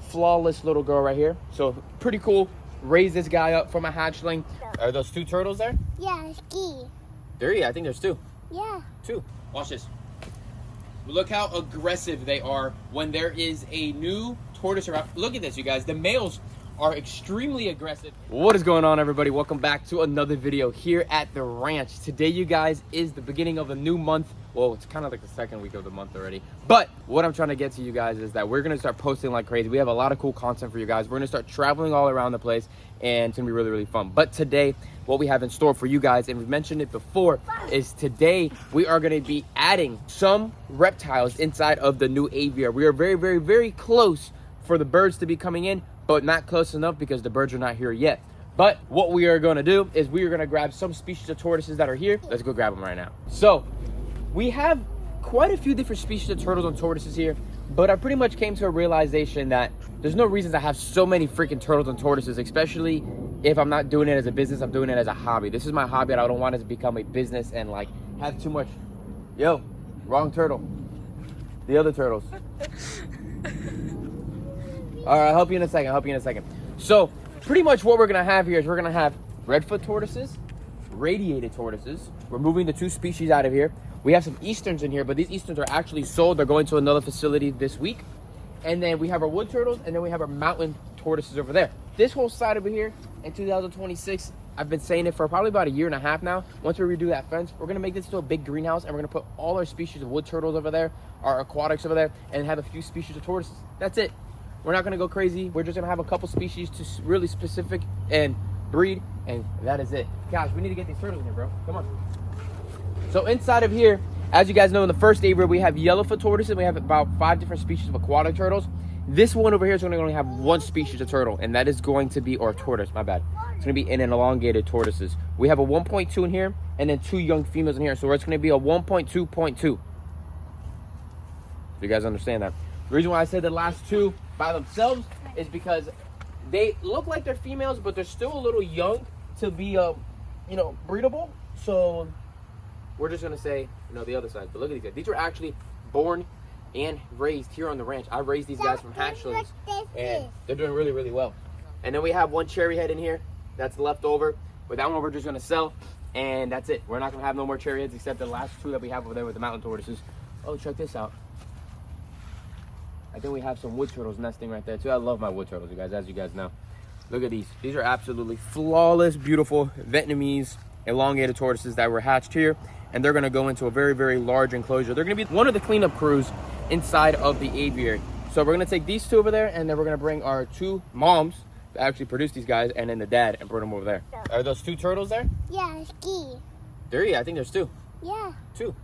flawless little girl right here. So pretty cool. Raise this guy up from a hatchling. Are those 2 turtles there? Yeah, ski. There, yeah, I think there's 2. Yeah. 2. Watch this. Look how aggressive they are when there is a new tortoise around. Look at this, you guys. The males are extremely aggressive. What is going on, everybody? Welcome back to another video here at the ranch. Today, you guys, is the beginning of a new month. Well, it's kind of like the second week of the month already. But what I'm trying to get to you guys is that we're going to start posting like crazy. We have a lot of cool content for you guys. We're going to start traveling all around the place, and it's going to be really, really fun. But today, what we have in store for you guys, and we've mentioned it before, is today we are going to be adding some reptiles inside of the new aviary. We are very, very, very close for the birds to be coming in, but not close enough because the birds are not here yet. But what we are going to do is we are going to grab some species of tortoises that are here. Let's go grab them right now. So we have quite a few different species of turtles and tortoises here, but I pretty much came to a realization that there's no reason to have so many freaking turtles and tortoises, especially if I'm not doing it as a business. I'm doing it as a hobby. This is my hobby, and I don't want it to become a business and like have too much. Yo, wrong turtle. The other turtles. All right, I'll help you in a second. So pretty much what we're gonna have here is we're gonna have redfoot tortoises, radiated tortoises. We're moving the 2 species out of here. We have some easterns in here, but these easterns are actually sold. They're going to another facility this week. And then we have our wood turtles, and then we have our mountain tortoises over there. This whole side over here in 2026, I've been saying it for probably about a year and a half now. Once we redo that fence, we're gonna make this into a big greenhouse, and we're gonna put all our species of wood turtles over there, our aquatics over there, and have a few species of tortoises. That's it. We're not gonna go crazy. We're just gonna have a couple species to really specific and breed, and that is it. Gosh, we need to get these turtles in here, bro. Come on. So inside of here, as you guys know, in the first aviary, we have yellowfoot tortoises. We have about 5 different species of aquatic turtles. This one over here is only have 1 species of turtle, and that is going to be, or tortoise, my bad. It's gonna be in an elongated tortoises. We have a 1.2 in here, and then 2 young females in here. So it's gonna be a 1.2.2. You guys understand that? The reason why I said the last 2 by themselves is because they look like they're females, but they're still a little young to be, breedable. So we're just gonna say, the other side. But look at these guys. These were actually born and raised here on the ranch. I raised these guys from hatchlings, and they're doing really, really well. And then we have 1 cherry head in here that's left over, but that one we're just gonna sell, and that's it. We're not gonna have no more cherry heads except the last 2 that we have over there with the mountain tortoises. Oh, check this out. I think we have some wood turtles nesting right there too. I love my wood turtles, you guys, as you guys know. Look at these. These are absolutely flawless, beautiful Vietnamese elongated tortoises that were hatched here, and they're gonna go into a very, very large enclosure. They're gonna be one of the cleanup crews inside of the aviary. So we're gonna take these 2 over there, and then we're gonna bring our 2 moms to actually produce these guys, and then the dad, and bring them over there. Are those 2 turtles there? Yeah, ski. There, yeah, I think there's 2. Yeah. 2.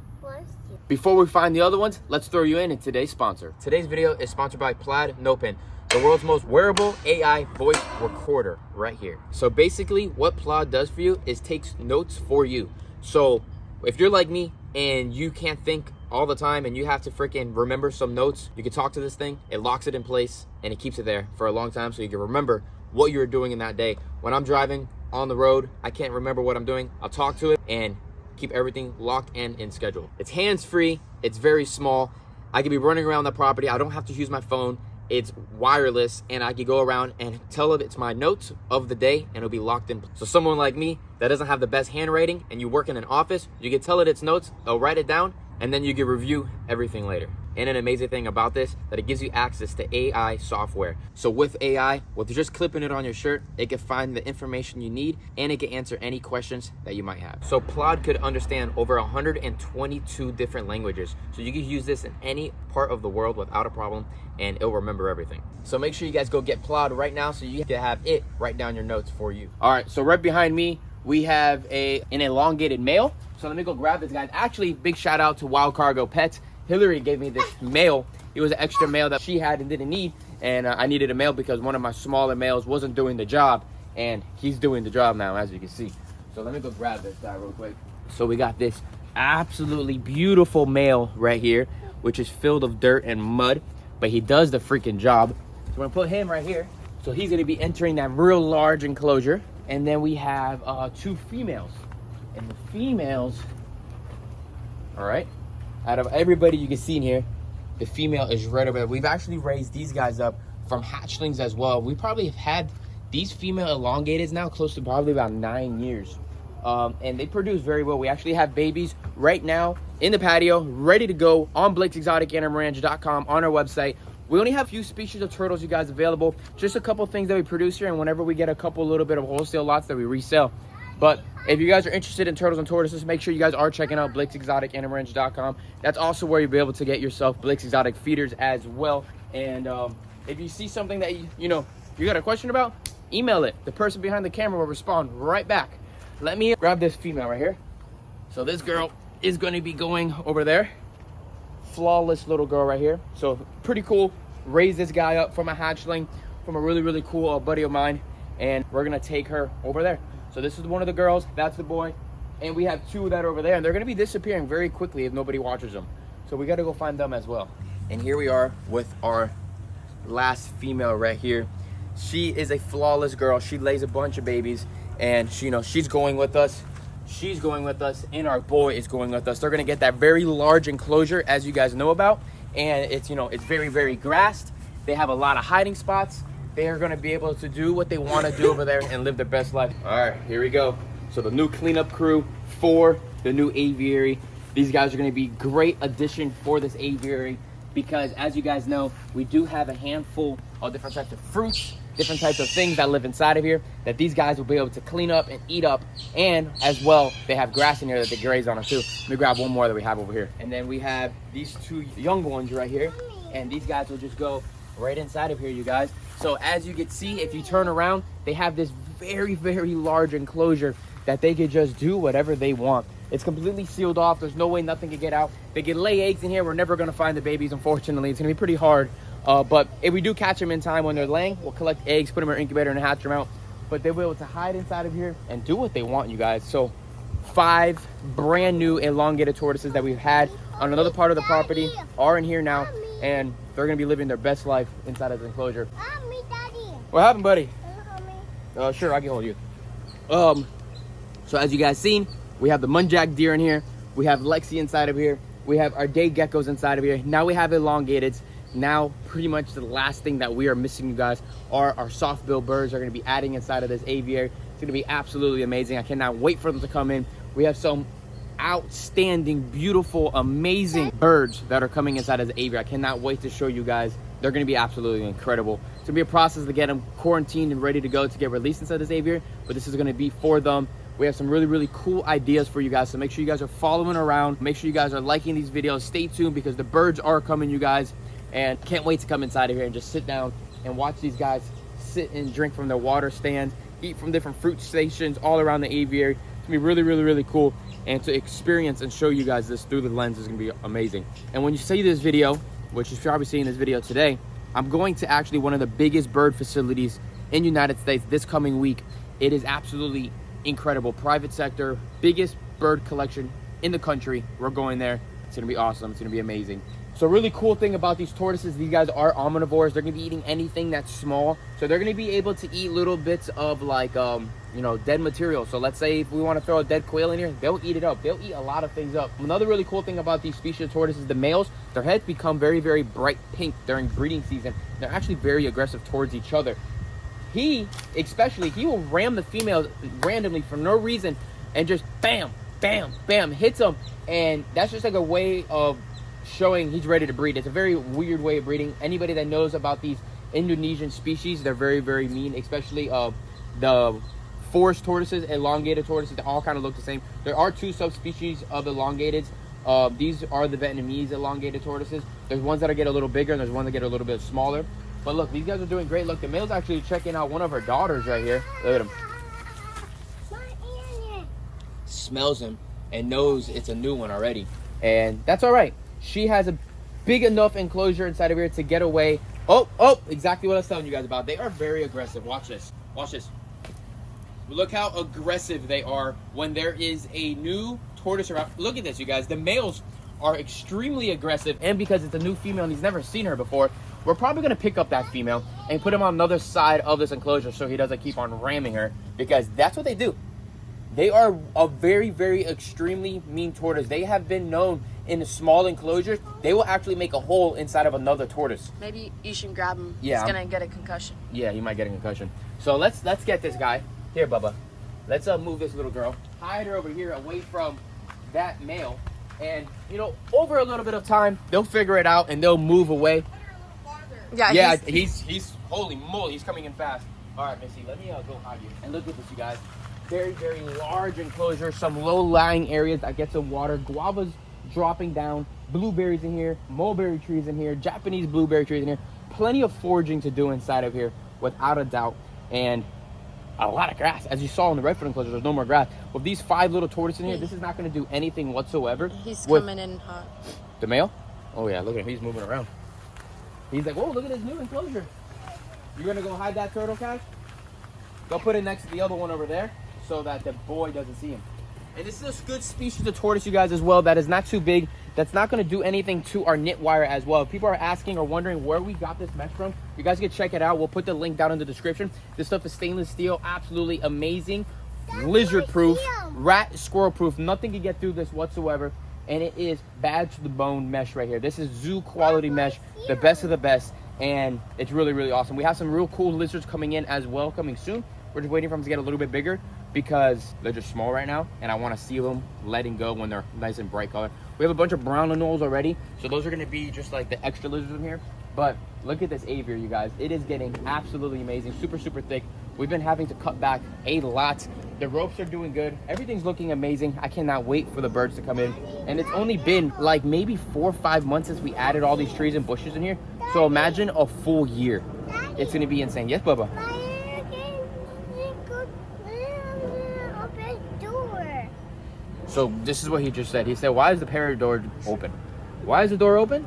Before we find the other ones, let's throw you in today's sponsor. Today's video is sponsored by Plaid NoPen, the world's most wearable AI voice recorder right here. So basically what Plaid does for you is takes notes for you. So if you're like me and you can't think all the time and you have to freaking remember some notes, you can talk to this thing, it locks it in place, and it keeps it there for a long time so you can remember what you were doing in that day. When I'm driving on the road, I can't remember what I'm doing. I'll talk to it and keep everything locked and in schedule. It's hands-free, it's very small. I could be running around the property. I don't have to use my phone. It's wireless, and I could go around and tell it it's my notes of the day, and it'll be locked in. So someone like me that doesn't have the best handwriting and you work in an office, you can tell it its notes, it'll write it down, and then you can review everything later. And an amazing thing about this, that it gives you access to AI software. So with AI, with just clipping it on your shirt, it can find the information you need, and it can answer any questions that you might have. So Plaid could understand over 122 different languages. So you can use this in any part of the world without a problem, and it'll remember everything. So make sure you guys go get Plaid right now so you can have it write down your notes for you. All right, so right behind me, we have an elongated male. So let me go grab this guy. Actually, big shout out to Wild Cargo Pets. Hillary gave me this male. It was an extra male that she had and didn't need, and I needed a male because one of my smaller males wasn't doing the job, and he's doing the job now, as you can see. So let me go grab this guy real quick. So we got this absolutely beautiful male right here, which is filled of dirt and mud, but he does the freaking job. So we're gonna put him right here. So he's gonna be entering that real large enclosure. And then we have 2 females, and the females, all right, out of everybody you can see in here, the female is right over there. We've actually raised these guys up from hatchlings as well. We probably have had these female elongateds now close to probably about 9 years. And they produce very well. We actually have babies right now in the patio, ready to go on Blake'sExoticAnimalRanch.com on our website. We only have a few species of turtles, you guys, available. Just a couple things that we produce here, and whenever we get a couple little bit of wholesale lots that we resell. But if you guys are interested in turtles and tortoises, make sure you guys are checking out Blake'sExoticAnimalRanch.com. That's also where you'll be able to get yourself Blake's Exotic feeders as well. And if you see something that you got a question about, email it. The person behind the camera will respond right back. Let me grab this female right here. So this girl is going to be going over there. Flawless little girl right here. So pretty cool. Raised this guy up from a hatchling from a really, really cool buddy of mine, and we're going to take her over there. So this is one of the girls, that's the boy, and we have two that are over there, and they're going to be disappearing very quickly if nobody watches them. So we got to go find them as well. And here we are with our last female right here. She is a flawless girl. She lays a bunch of babies, and she's going with us. She's going with us, and our boy is going with us. They're going to get that very large enclosure, as you guys know about, and it's it's very, very grassed. They have a lot of hiding spots. They are going to be able to do what they want to do over there and live their best life. All right, here we go. So the new cleanup crew for the new aviary. These guys are going to be great addition for this aviary because, as you guys know, we do have a handful of different types of fruits, different types of things that live inside of here that these guys will be able to clean up and eat up. And as well, they have grass in here that they graze on too. Let me grab one more that we have over here. And then we have these two young ones right here. And these guys will just go right inside of here, you guys. So as you can see, if you turn around, they have this very, very large enclosure that they could just do whatever they want. It's completely sealed off. There's no way nothing can get out. They can lay eggs in here. We're never going to find the babies, unfortunately. It's going to be pretty hard. But if we do catch them in time when they're laying, we'll collect eggs, put them in our incubator, and hatch them out. But they'll be able to hide inside of here and do what they want, you guys. So 5 brand new elongated tortoises that we've had on another part of the property are in here now. And they're going to be living their best life inside of the enclosure. Mommy, Daddy. What happened, buddy? Mommy. Sure, I can hold you. So as you guys seen, we have the muntjac deer in here. We have Lexi inside of here. We have our day geckos inside of here. Now we have elongateds. Now pretty much the last thing that we are missing, you guys, are our soft-billed birds are going to be adding inside of this aviary. It's going to be absolutely amazing. I cannot wait for them to come in. We have some outstanding, beautiful, amazing birds that are coming inside of the aviary. I cannot wait to show you guys. They're going to be absolutely incredible. It's going to be a process to get them quarantined and ready to go to get released inside this aviary, but this is going to be for them. We have some really, really cool ideas for you guys, so make sure you guys are following around. Make sure you guys are liking these videos. Stay tuned because the birds are coming, you guys, and can't wait to come inside of here and just sit down and watch these guys sit and drink from their water stands, eat from different fruit stations all around the aviary. It's going to be really, really, really cool. And to experience and show you guys this through the lens is going to be amazing. And when you see this video, which you're probably seeing this video today, I'm going to actually one of the biggest bird facilities in the United States this coming week. It is absolutely incredible. Private sector, biggest bird collection in the country. We're going there. It's going to be awesome. It's going to be amazing. So really cool thing about these tortoises, these guys are omnivores. They're going to be eating anything that's small. So they're going to be able to eat little bits of like, dead material. So let's say if we want to throw a dead quail in here, they'll eat it up. They'll eat a lot of things up. Another really cool thing about these species of tortoises, the males, their heads become very, very bright pink during breeding season. They're actually very aggressive towards each other. He will ram the females randomly for no reason and just bam, bam, bam, hits them. And that's just like a way of showing he's ready to breed. It's a very weird way of breeding. Anybody that knows about these Indonesian species, they're very, very mean, especially the forest tortoises, elongated tortoises. They all kind of look the same. There are 2 subspecies of elongateds. These are the Vietnamese elongated tortoises. There's ones that get a little bigger and there's ones that get a little bit smaller. But look, these guys are doing great. Look, the male's actually checking out one of her daughters right here. Look at him. Smells him and knows it's a new one already. And that's all right. She has a big enough enclosure inside of here to get away. Oh, exactly what I was telling you guys about. They are very aggressive. Watch this. Watch this. Look how aggressive they are when there is a new tortoise around. Look at this, you guys. The males are extremely aggressive. And because it's a new female and he's never seen her before, we're probably going to pick up that female and put him on the other side of this enclosure so he doesn't keep on ramming her, because that's what they do. They are a very, very extremely mean tortoise. They have been known in small enclosures, they will actually make a hole inside of another tortoise. Maybe you should grab him. Yeah, He's gonna get a concussion. Yeah, he might get a concussion. So let's get this guy. Here, Bubba. Let's move this little girl. Hide her over here away from that male. And, you know, over a little bit of time, they'll figure it out and they'll move away. Yeah, he's holy moly, he's coming in fast. All right, Missy, let me go hide you. And look at this, you guys. Very, very large enclosure. Some low-lying areas that get some water. Guavas dropping down. Blueberries in here. Mulberry trees in here. Japanese blueberry trees in here. Plenty of foraging to do inside of here, without a doubt. And a lot of grass. As you saw in the Redfoot enclosure, there's no more grass. With these 5 little tortoises in here, this is not going to do anything whatsoever. He's coming in hot. The male? Oh, yeah, look at him. He's moving around. He's like, whoa, look at this new enclosure. You're going to go hide that turtle, Cash? Go put it next to the other one over there so that the boy doesn't see him. And this is a good species of tortoise, you guys, as well. That is not too big. That's not going to do anything to our knit wire as well. If people are asking or wondering where we got this mesh from, you guys can check it out. We'll put the link down in the description. This stuff is stainless steel. Absolutely amazing. Lizard proof. Rat, squirrel proof. Nothing can get through this whatsoever. And it is bad to the bone mesh right here. This is zoo quality mesh. The best of the best. And it's really, really awesome. We have some real cool lizards coming in as well, coming soon. We're just waiting for them to get a little bit bigger because they're just small right now, and I want to see them letting go when they're nice and bright color. We have a bunch of brown anoles already, so those are going to be just like the extra lizards in here. But look at this aviary, you guys. It is getting absolutely amazing. Super, super thick. We've been having to cut back a lot. The ropes are doing good. Everything's looking amazing. I cannot wait for the birds to come in. And it's only been like maybe 4 or 5 months since we added all these trees and bushes in here. So imagine a full year. It's going to be insane. Yes, Bubba? So this is what he just said. He said, why is the parrot door open? Why is the door open?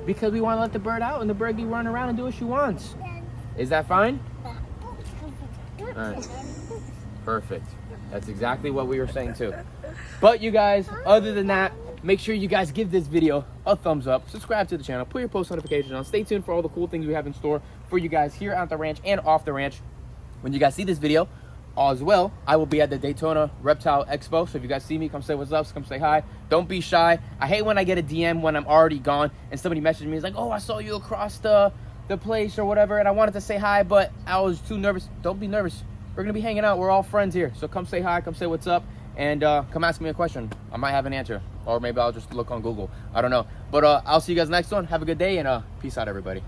Because we want to let the bird out and the bird can run around and do what she wants. Is that fine? All right. Perfect. That's exactly what we were saying too. But you guys, other than that, make sure you guys give this video a thumbs up, subscribe to the channel, put your post notifications on, stay tuned for all the cool things we have in store for you guys here at the ranch and off the ranch. When you guys see this video as well, I will be at the Daytona Reptile Expo. So if you guys see me, come say what's up, come say hi. Don't be shy. I hate when I get a DM when I'm already gone and somebody messages me, it's like, oh, I saw you across the place or whatever, and I wanted to say hi, but I was too nervous. Don't be nervous. We're gonna be hanging out. We're all friends here. So come say hi, come say what's up, and come ask me a question. I might have an answer, or maybe I'll just look on Google. I don't know. But I'll see you guys next one. Have a good day, and peace out, everybody.